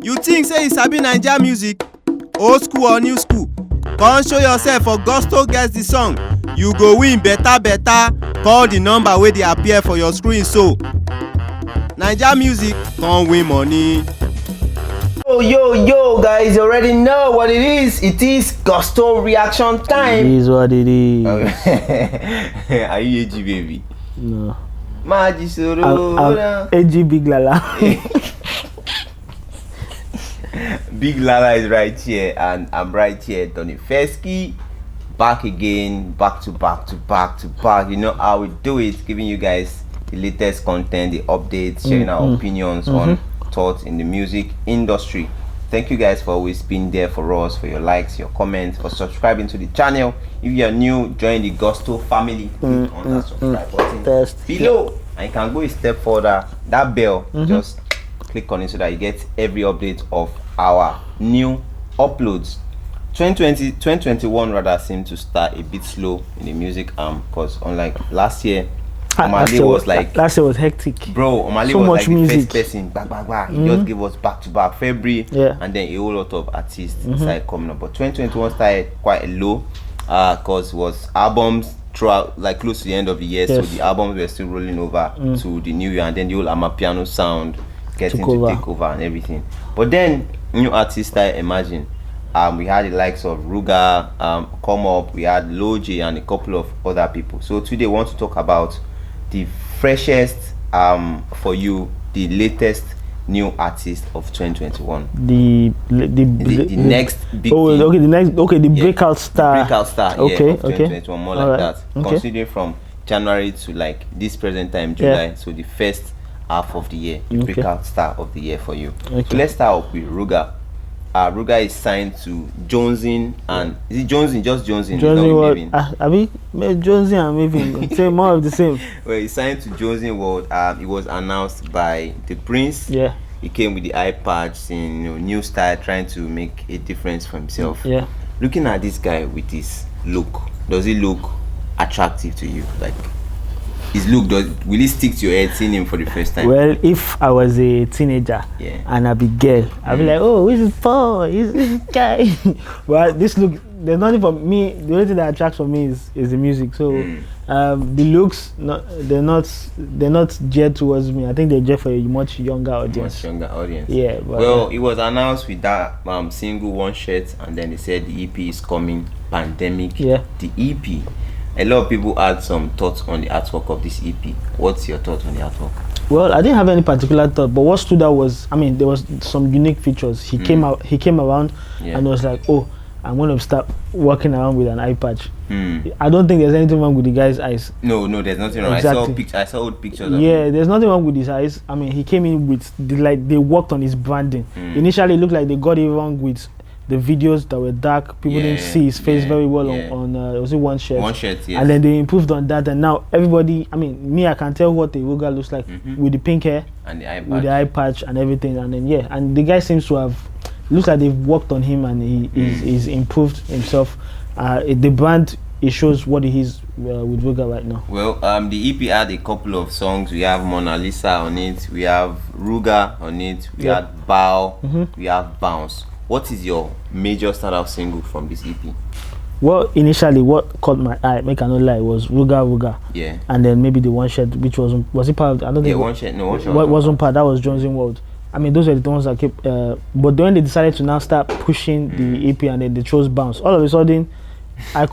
You think say you sabi Naija music? Old school or new school? Come show yourself for Gusto Gets the Song. You go win better. Call the number wey dey appear for your screen so. Naija music come win money. Yo, guys, you already know what it is. It is Gusto reaction time. It is what it is. Are you AG baby? No. Maji Soro. I'm AG Big Lala. Big Lala is right here, and I'm right here, Tony Fesky. Back again, back to back. You know how we do it, giving you guys the latest content, the updates, sharing our opinions on thoughts in the music industry. Thank you guys for always being there for us, for your likes, your comments, for subscribing to the channel. If you are new, join the Gusto family. Click on that subscribe button below, and you can go a step further. That bell, just click on it so that you get every update of our new uploads. 2021 rather seemed to start a bit slow in the music because unlike last year, Omale was like, last year was hectic, bro. Omale so was much like music. the first person, he just gave us back to back February, and then a whole lot of artists started coming up. But 2021 started quite low because it was albums throughout, like close to the end of the year, so the albums were still rolling over to the new year, and then the whole Amapiano sound getting to take over and everything. But then new artists started emerging. We had the likes of RUGER come up, we had Lojay and a couple of other people. So today we want to talk about the freshest for you, the latest new artist of 2021. The next big thing. The breakout star. Breakout star, of 2021, more like that. Okay. Considering from January to like this present time, July, so the first half of the year, the breakout star of the year for you. So let's start off with RUGER. RUGER is signed to Jonesing, and is it Jonesing? Just Jonesing. Jonesing Jonesing and Maven. Say more of the same. Well, he signed to Jonesing World. It was announced by the Prince. Yeah. He came with the eye patch in new style, trying to make a difference for himself. Yeah. Looking at this guy with his look, does he look attractive to you? Like his look, will he stick to your head seeing him for the first time? Well, if I was a teenager and I be girl, I'd be like, oh, who's this boy? Who's this guy? But this look, there's nothing for me. The only thing that attracts for me is the music. So the looks, they're not geared towards me. I think they're geared for a much younger audience. Yeah. But, well, it was announced with that single One Shirt, and then they said the EP is coming. Pandemic. Yeah. The EP. A lot of people had some thoughts on the artwork of this EP. What's your thoughts on the artwork? Well, I didn't have any particular thought, but what stood out was, I mean, there was some unique features. He came around and was like, oh, I'm going to start walking around with an eye patch. I don't think there's anything wrong with the guy's eyes. No, there's nothing wrong. Exactly. I saw old pictures of him. There's nothing wrong with his eyes. I mean, he came in with, they worked on his branding. Initially, it looked like they got it wrong with the videos that were dark. People didn't see his face very well on was it One Shirt? One Shirt, yes. And then they improved on that, and now everybody, I mean, me, I can tell what the RUGER looks like with the pink hair and the eye patch. With the eye patch and everything, and then and the guy seems to have, looks like they've worked on him, and he's improved himself. The brand, it shows what he is with RUGER right now. Well, the EP had a couple of songs. We have Mona Lisa on it, we have RUGER on it, we had Bow, we have Bounce. What is your major startup single from this EP? Well, initially, what caught my eye, make I not lie, was RUGER. Yeah. And then maybe the One Shirt, which was it part of, I don't think. One Shirt, no, One Shirt wasn't part. That was Jonesing World. I mean, those were the ones that kept. But then they decided to now start pushing the EP, and then they chose Bounce. All of a sudden, I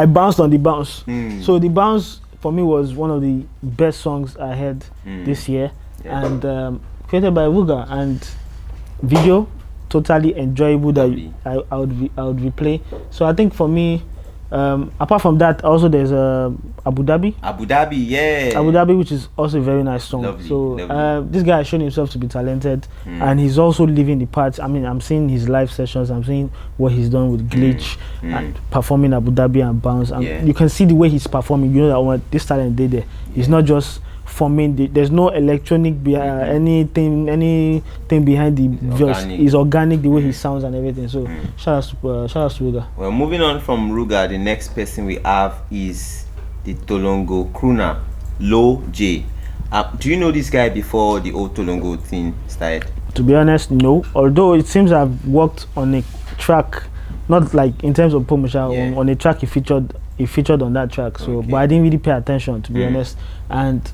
bounced on the bounce. So the bounce for me was one of the best songs I heard this year, and created by RUGER, and video. Totally enjoyable that I would replay. So I think for me, apart from that, also there's Abu Dhabi, which is also a very nice song. Lovely. This guy has shown himself to be talented, and he's also living the part. I mean, I'm seeing his live sessions, I'm seeing what he's done with Glitch and performing Abu Dhabi and Bounce, and you can see the way he's performing. You know that this talent there. He's not just forming there's no electronic anything behind the voice. It's organic, the way he sounds and everything. So shout out to RUGER. Well, moving on from RUGER, the next person we have is the Tolongo crooner Lojay. Do you know this guy before the old Tolongo thing started? To be honest, no. Although it seems I've worked on a track, not like in terms of promotion, on a track he featured on that track. So, but I didn't really pay attention, to be honest. And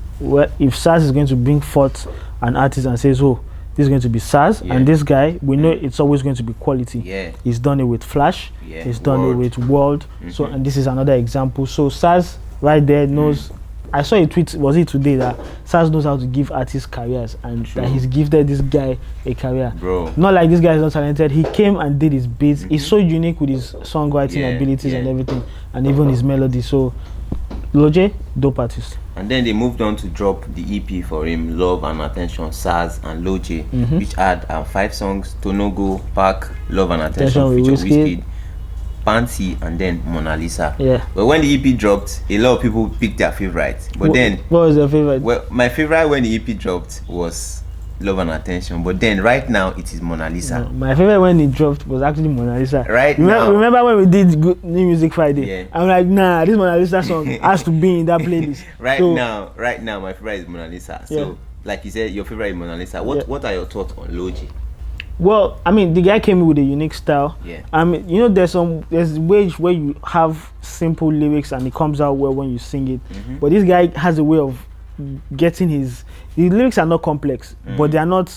if SARS is going to bring forth an artist and says, oh, this is going to be SARS, and this guy, we know it's always going to be quality. He's done it with Flash, he's done it with World. So, and this is another example. So SARS right there knows. I saw a tweet, was it today, that SARS knows how to give artists careers, and that he's gifted this guy a career. Bro. Not like this guy is not talented. He came and did his beats. He's so unique with his songwriting abilities and everything, and even his melody. So, Lojay, dope artist. And then they moved on to drop the EP for him, Love and Attention, SARS and Lojay, which had 5 songs: Tonogo, Park, Love and Attention, feature Wizkid, Panty, and then Mona Lisa. But when the EP dropped, a lot of people picked their favorite. But then, what was your favorite? Well, my favorite when the EP dropped was Love and Attention. But then, right now, it is Mona Lisa. No, my favorite when it dropped was actually Mona Lisa. Remember when we did New Music Friday? I'm like, nah, this Mona Lisa song has to be in that playlist. Right now, my favorite is Mona Lisa. So, like you said, your favorite is Mona Lisa. What are your thoughts on Lojay? Well, I mean, the guy came in with a unique style. I mean, you know, there's ways where you have simple lyrics and it comes out well when you sing it. But this guy has a way of getting his lyrics are not complex, but they're not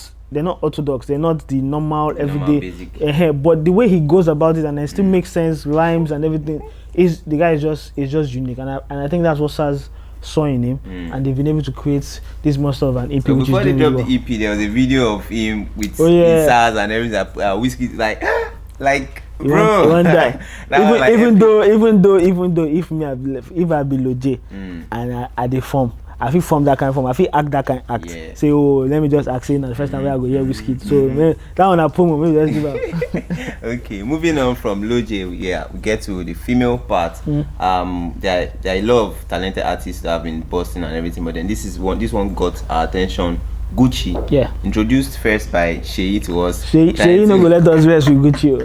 orthodox. They're not the normal everyday. But the way he goes about it and it still makes sense, rhymes and everything, the guy is just unique. And I think that's what SARS saw in him, and they've been able to create this monster of an EP. So before they dropped the EP, there was a video of him with SARS and everything. Whiskey like bro. He won't die. even though if I be Lojay and I dey form, I feel form that kind of form. I feel act that kind of act. Say, oh, let me just act. Saying the first time where I go hear Wizkid. So that one I promo. Maybe let's give up. Okay, moving on from Lojay, we get to the female part. There are a lot of talented artists that have been busting and everything, but then this one got our attention. Gucci, introduced first by Sheyi to us. Sheyi no go let us rest with Gucci.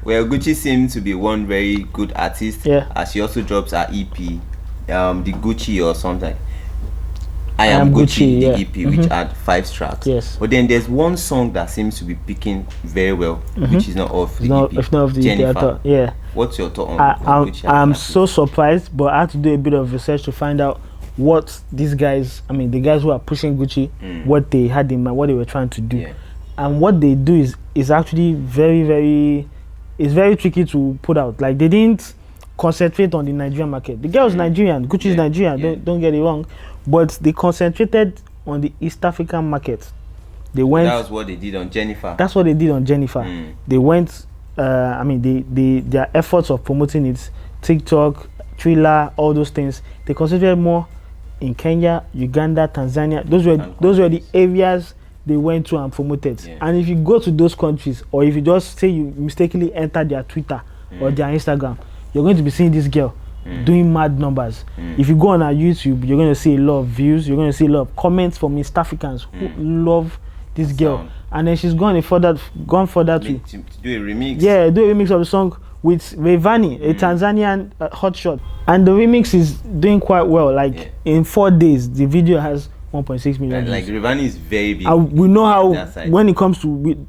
Well, Gucci seems to be one very good artist. As she also drops her EP, the Gucci or something. I am Gucci, the EP, which had 5 tracks. But then there's one song that seems to be picking very well, which is not off the EP. It's not of the Jennifer. EP. What's your thought on Gucci? I'm so surprised, but I had to do a bit of research to find out what these guys, I mean, the guys who are pushing Gucci, what they had in mind, what they were trying to do. And what they do is actually very tricky to put out. Like, they didn't concentrate on the Nigerian market. The girl is Nigerian, Gucci is Nigerian, don't get it wrong. But they concentrated on the East African market. That was what they did on Jennifer. That's what they did on Jennifer. They went, I mean, their efforts of promoting it, TikTok, Thriller, all those things, they concentrated more in Kenya, Uganda, Tanzania. Those were the areas they went to and promoted. And if you go to those countries, or if you just say you mistakenly enter their Twitter or their Instagram, you're going to be seeing this girl doing mad numbers. If you go on our YouTube, you're going to see a lot of views, you're going to see a lot of comments from East Africans who love this girl. And then she's gone further to do a remix. Do a remix of the song with Rayvanny, a Tanzanian hotshot. And the remix is doing quite well. Like in 4 days, the video has 1.6 million. Like Rayvanny is very big. We know how when it comes to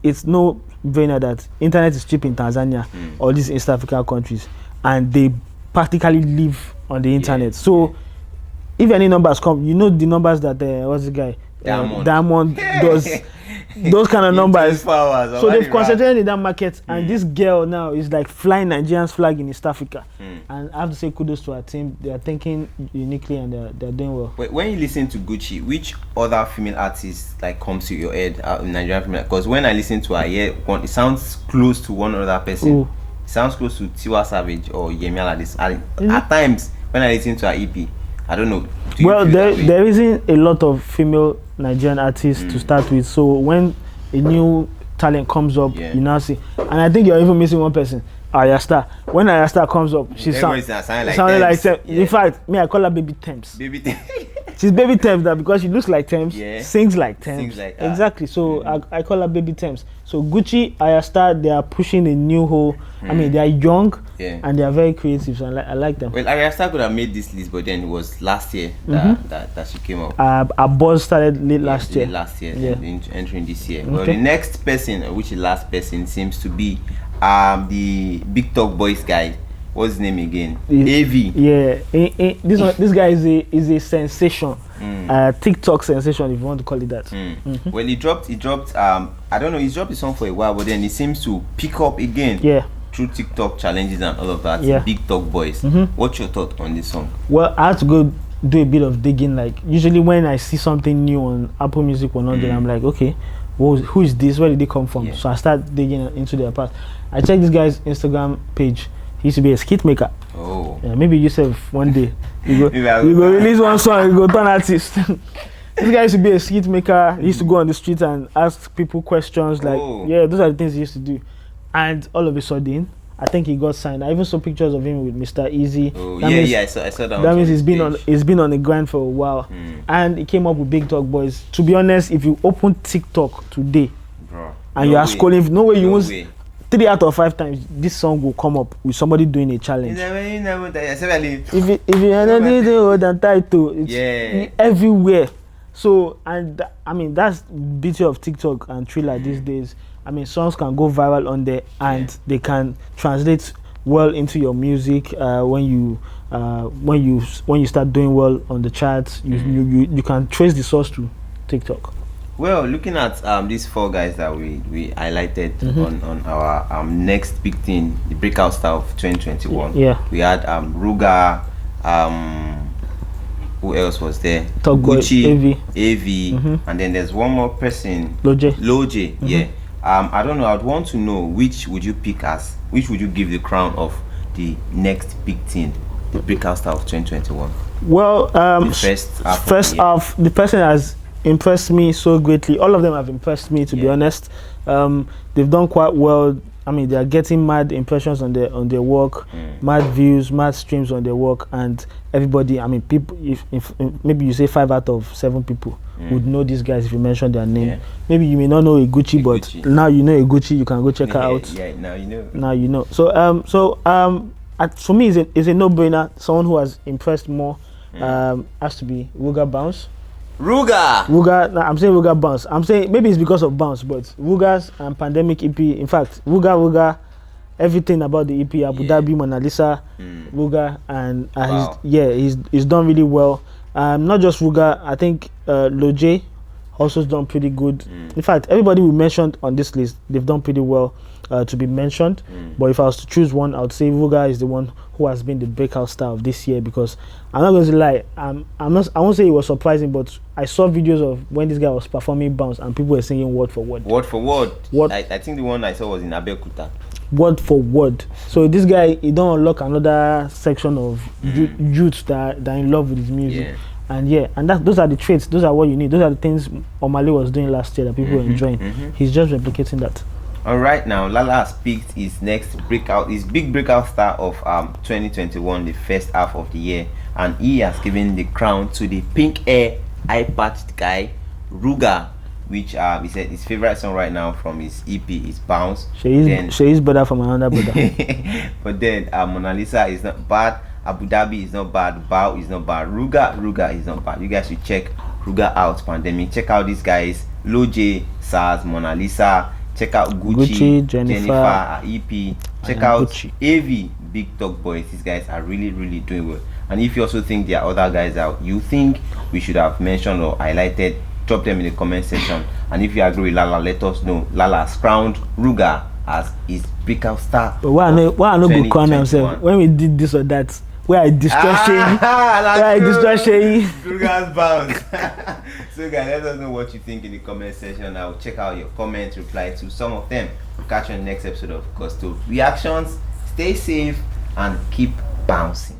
it's no brainer that internet is cheap in Tanzania or these East African countries, and they practically live on the internet. So if any numbers come, you know the numbers that what's the guy Diamond does. Those kind of numbers. So they've concentrated in that market, and this girl now is like flying Nigerian's flag in East Africa. And I have to say kudos to our team. They are thinking uniquely and they're doing well. When you listen to Gucci, which other female artist like comes to your head in Nigerian female? Because when I listen to her, it sounds close to one other person. It sounds close to Tiwa Savage or Yemi Alade. At times when I listen to her EP, I don't know. Well, there isn't a lot of female Nigerian artists to start with, so when a new talent comes up, you now see. And I think you're even missing one person, Ayasta. When Ayasta comes up, she sounds like in fact, me, I call her Baby Temps. She's baby Thames now because she looks like Thames, Yeah. sings like Thames. Sings like her. Exactly. So I call her baby Thames. So Gucci, Ayastar, they are pushing a new whole. I mean, they are young and they are very creative. So I like them. Well, Ariasta could have made this list, but then it was last year that she came up. Our buzz started late last year. Last year, Yeah. entering this year. Well, the next person, which the last person, seems to be the Big Talk Boys guy. What's his name again? AV. Yeah, this guy is a sensation, TikTok sensation, if you want to call it that. Well, he dropped. I don't know. He's dropped the song for a while, but then he seems to pick up again. Yeah. Through TikTok challenges and all of that. Yeah. Big Talk Boys. What's your thought on this song? Well, I had to go do a bit of digging. Like usually when I see something new on Apple Music or not, then I'm like, okay, who is this? Where did they come from? Yeah. So I start digging into their past. I checked this guy's Instagram page. He used to be a skit maker. Oh. Yeah, maybe yourself one day you go release one song, you go turn artist. This guy used to be a skit maker. He used to go on the street and ask people questions. Like, yeah, those are the things he used to do. And all of a sudden, I think he got signed. I even saw pictures of him with Mr. Easy. Oh, that means, I saw that. That means he's been on the grind for a while, and he came up with Big Talk Boys. To be honest, if you open TikTok today, bro, and you are scrolling, no way you won't. way. 3 out of 5 times, this song will come up with somebody doing a challenge. If you energy the old and title, it's everywhere. So I mean that's beauty of TikTok and Thriller these days. I mean songs can go viral on there and they can translate well into your music when you start doing well on the charts. You can trace the source to TikTok. Well, looking at these 4 guys that we highlighted on our next big thing, the breakout star of 2021. Yeah. We had RUGER, who else was there? Talk Gucci, AV, and then there's one more person, Lojay. Yeah. I don't know. I'd want to know which would you pick as, which would you give the crown of the next big thing, the breakout star of 2021? Well, the first half, the person has impressed me so greatly. All of them have impressed me, to be honest. They've done quite well. I mean, they are getting mad impressions on their work, mad views, mad streams on their work, and everybody. I mean, people. If maybe you say 5 out of 7 people would know these guys if you mention their name. Yeah. Maybe you may not know a Gucci, but now you know a Gucci. You can go check her out. Yeah, now you know. Now you know. So for me, it's a no-brainer. Someone who has impressed more has to be RUGER Bounce. RUGER, I'm saying RUGER Bounce. I'm saying maybe it's because of Bounce, but RUGER's and Pandemic EP. In fact, RUGER, everything about the EP, Abu Dhabi, Mona Lisa, RUGER, and he's done really well. Not just RUGER, I think Lojay also done pretty good. In fact, everybody we mentioned on this list, they've done pretty well to be mentioned. But if I was to choose one, I would say RUGER is the one who has been the breakout star of this year, because I'm not going to lie, I won't say it was surprising, but I saw videos of when this guy was performing Bounce and people were singing word for word. Word for word. I think the one I saw was in Abeokuta. Word for word. So this guy, he don't unlock another section of youths that are in love with his music. And those are the traits. Those are what you need. Those are the things Omale was doing last year that people were enjoying. He's just replicating that. All right, now Lala has picked his next breakout, his big breakout star of 2021, the first half of the year, and he has given the crown to the pink hair, eye-patched guy, RUGER, which he said his favorite song right now from his EP is Bounce. She's better from another brother. But then Mona Lisa is not bad, Abu Dhabi is not bad, Bow is not bad, RUGER is not bad. You guys should check RUGER out. Pandemic. Check out these guys: Lojay, SARS, Mona Lisa. Check out Gucci, Jennifer, EP. Check out Gucci. AV, Big Talk Boys. These guys are really, really doing well. And if you also think there are other guys out you think we should have mentioned or highlighted, drop them in the comment section. And if you agree with Lala, let us know. Lala has crowned RUGER as his breakout star. But why I no go crown himself when we did this or that? Where I distress Shay. RUGER's Bounce. So guys, let us know what you think in the comment section. I'll check out your comments, reply to some of them. Catch you on the next episode of Gusto Reactions. Stay safe and keep bouncing.